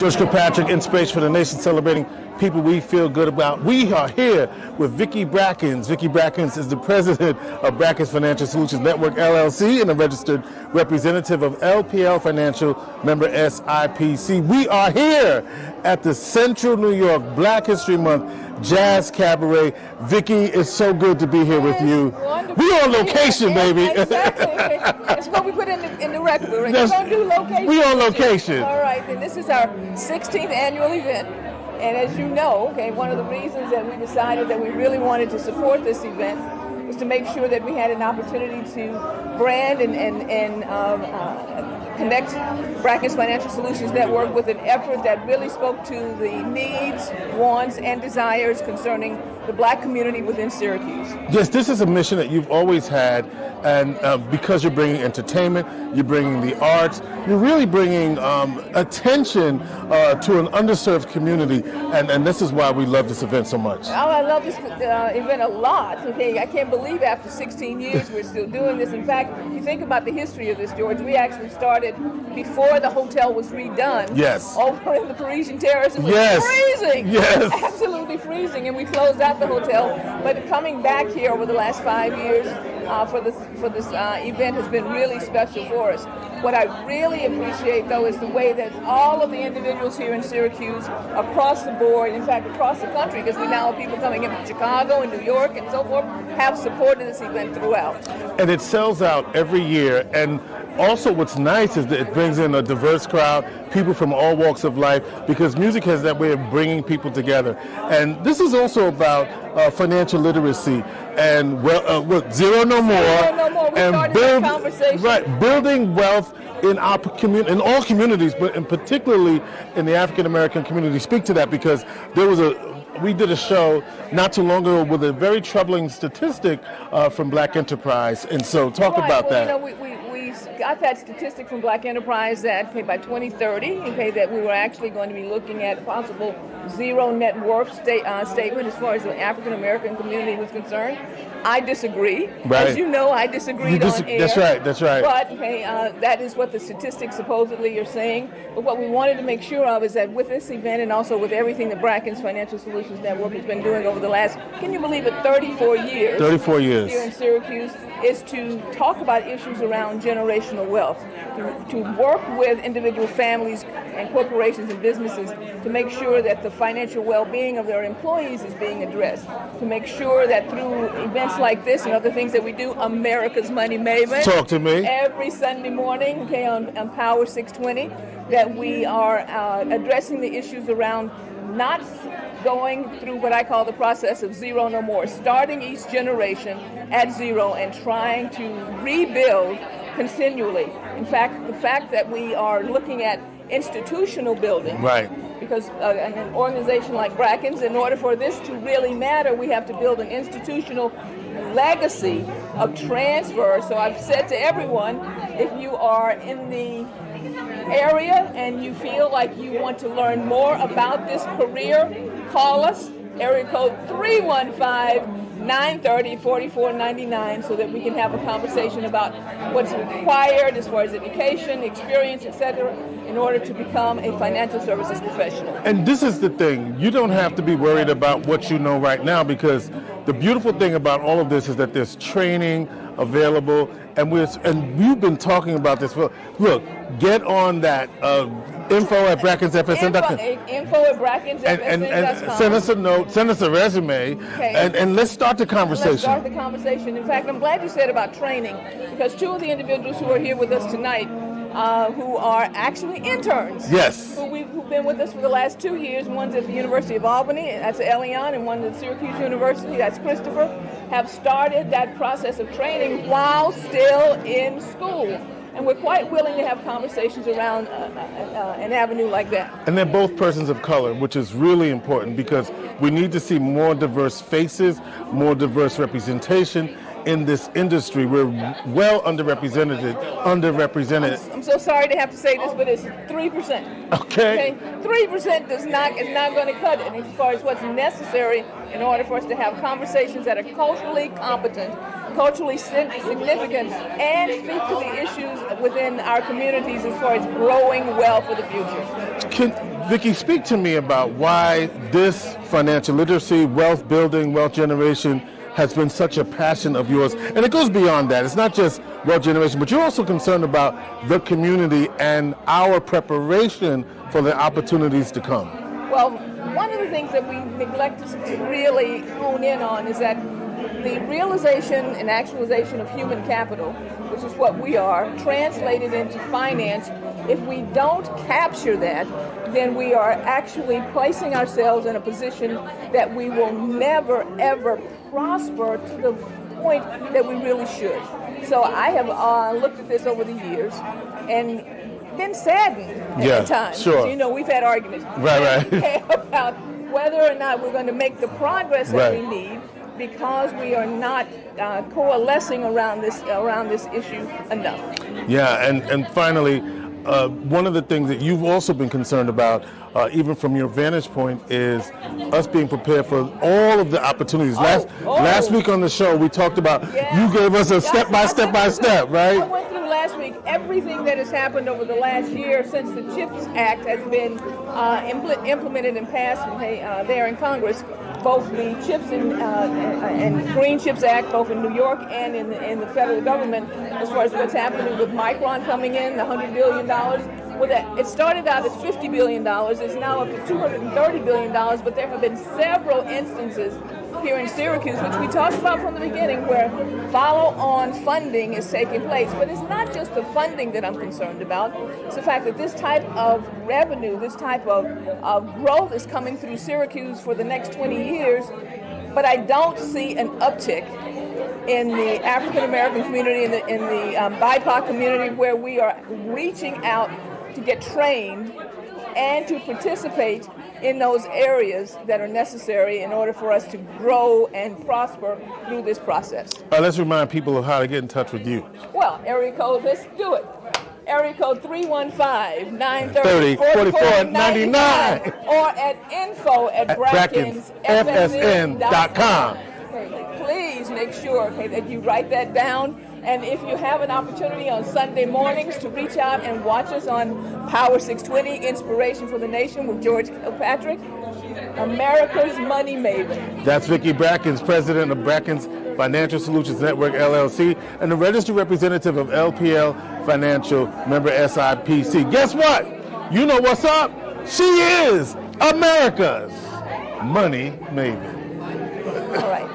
George Kirkpatrick in space for the nation, celebrating people we feel good about. We are here with Vicki Brackens. Vicki Brackens is the president of Brackens Financial Solutions Network, LLC, and a registered representative of LPL Financial, member SIPC. We are here at the Central New York Black History Month Jazz Cabaret. Vicki, it's so good to be here with you. Wonderful. We on location, baby. Exactly. That's what we put in the record. We're going to do location. We on location. All right, and this is our 16th annual event. And as you know, one of the reasons that we decided that we really wanted to support this event was to make sure that we had an opportunity to brand and connect Brackens Financial Solutions Network with an effort that really spoke to the needs, wants, and desires concerning the Black community within Syracuse. Yes, this is a mission that you've always had, and because you're bringing entertainment, you're bringing the arts, you're really bringing attention to an underserved community, and this is why we love this event so much. Oh, I love this event a lot. I can't believe after 16 years we're still doing this. In fact, if you think about the history of this, George, we actually started before the hotel was redone. Yes. Over in the Parisian Terrace. It was freezing. Yes. Absolutely freezing, and we closed out the hotel. But coming back here over the last 5 years for this event has been really special for us. What I really appreciate, though, is the way that all of the individuals here in Syracuse, across the board, in fact, across the country, because we now have people coming in from Chicago and New York and so forth, have supported this event throughout. And it sells out every year. And also what's nice is that it brings in a diverse crowd, people from all walks of life, because music has that way of bringing people together. And this is also about financial literacy and zero no more. Zero no more. We started that conversation. Right, building wealth in our community, in all communities, but in particularly in the African American community. Speak to that, because we did a show not too long ago with a very troubling statistic from Black Enterprise, and so talk about that. We got that statistic from Black Enterprise that by 2030, that we were actually going to be looking at a possible zero net worth statement as far as the African American community was concerned. I disagree. Right. As you know, I disagreed on air. That's right. But that is what the statistics supposedly are saying. But what we wanted to make sure of is that with this event and also with everything that Brackens Financial Solutions Network has been doing over the last, can you believe it, 34 years. 34 years. Here in Syracuse, is to talk about issues around generational wealth, to work with individual families and corporations and businesses to make sure that the financial well-being of their employees is being addressed, to make sure that through events like this and other things that we do, America's Money Maven. Talk to me. Every Sunday morning, on Power 620, that we are addressing the issues around not going through what I call the process of zero no more, starting each generation at zero and trying to rebuild continually. In fact, the fact that we are looking at institutional building, right? Because an organization like Brackens, in order for this to really matter, we have to build an institutional legacy of transfer. So I've said to everyone, if you are in the area and you feel like you want to learn more about this career, call us, area code 315-930-4499, so that we can have a conversation about what's required as far as education, experience, etc., in order to become a financial services professional. And this is the thing. You don't have to be worried about what you know right now, because the beautiful thing about all of this is that there's training available, and we've been talking about this. Look, get on that info at BrackensFSN.com. Info at BrackensFSN.com. And send us a note, send us a resume, and let's start the conversation. Let's start the conversation. In fact, I'm glad you said about training, because two of the individuals who are here with us tonight who are actually interns. Yes. Who've been with us for the last 2 years. One's at the University of Albany, that's Elion, and one at Syracuse University, that's Christopher, have started that process of training while still in school. And we're quite willing to have conversations around an avenue like that. And they're both persons of color, which is really important, because we need to see more diverse faces, more diverse representation in this industry. We're well underrepresented. I'm so sorry to have to say this, but it's 3%. Okay. 3% is not going to cut it as far as what's necessary in order for us to have conversations that are culturally competent, culturally significant, and speak to the issues within our communities as far as growing wealth for the future. Vicki, speak to me about why this financial literacy, wealth building, wealth generation has been such a passion of yours. And it goes beyond that. It's not just wealth generation, but you're also concerned about the community and our preparation for the opportunities to come. Well, one of the things that we neglect to really hone in on is that the realization and actualization of human capital, which is what we are, translated into finance, if we don't capture that, then we are actually placing ourselves in a position that we will never, ever prosper to the point that we really should. So I have looked at this over the years and been saddened at times. Sure. You know, we've had arguments about whether or not we're going to make the progress that we need, because we are not coalescing around this issue enough. Yeah, and finally, one of the things that you've also been concerned about, even from your vantage point, is us being prepared for all of the opportunities. Last week on the show, we talked about, you gave us a step by step, right? I went through last week everything that has happened over the last year since the CHIPS Act has been implemented and passed there in Congress. Both the CHIPS and Green CHIPS Act, both in New York and in the federal government, as far as what's happening with Micron coming in, the $100 billion. Well, it started out as $50 billion. It's now up to $230 billion, but there have been several instances here in Syracuse, which we talked about from the beginning, where follow-on funding is taking place. But it's not just the funding that I'm concerned about. It's the fact that this type of revenue, this type of growth is coming through Syracuse for the next 20 years, but I don't see an uptick in the African American community, in the BIPOC community, where we are reaching out to get trained and to participate in those areas that are necessary in order for us to grow and prosper through this process. Let's remind people of how to get in touch with you. Well, area code, let's do it. Area code 315-930-4499 or at info@brackensfsn.com. Please make sure that you write that down. And if you have an opportunity on Sunday mornings to reach out and watch us on Power 620, Inspiration for the Nation with George Kilpatrick, America's Money Maven. That's Vicki Brackens, president of Brackens Financial Solutions Network, LLC, and the registered representative of LPL Financial, member SIPC. Guess what? You know what's up? She is America's Money Maven. All right.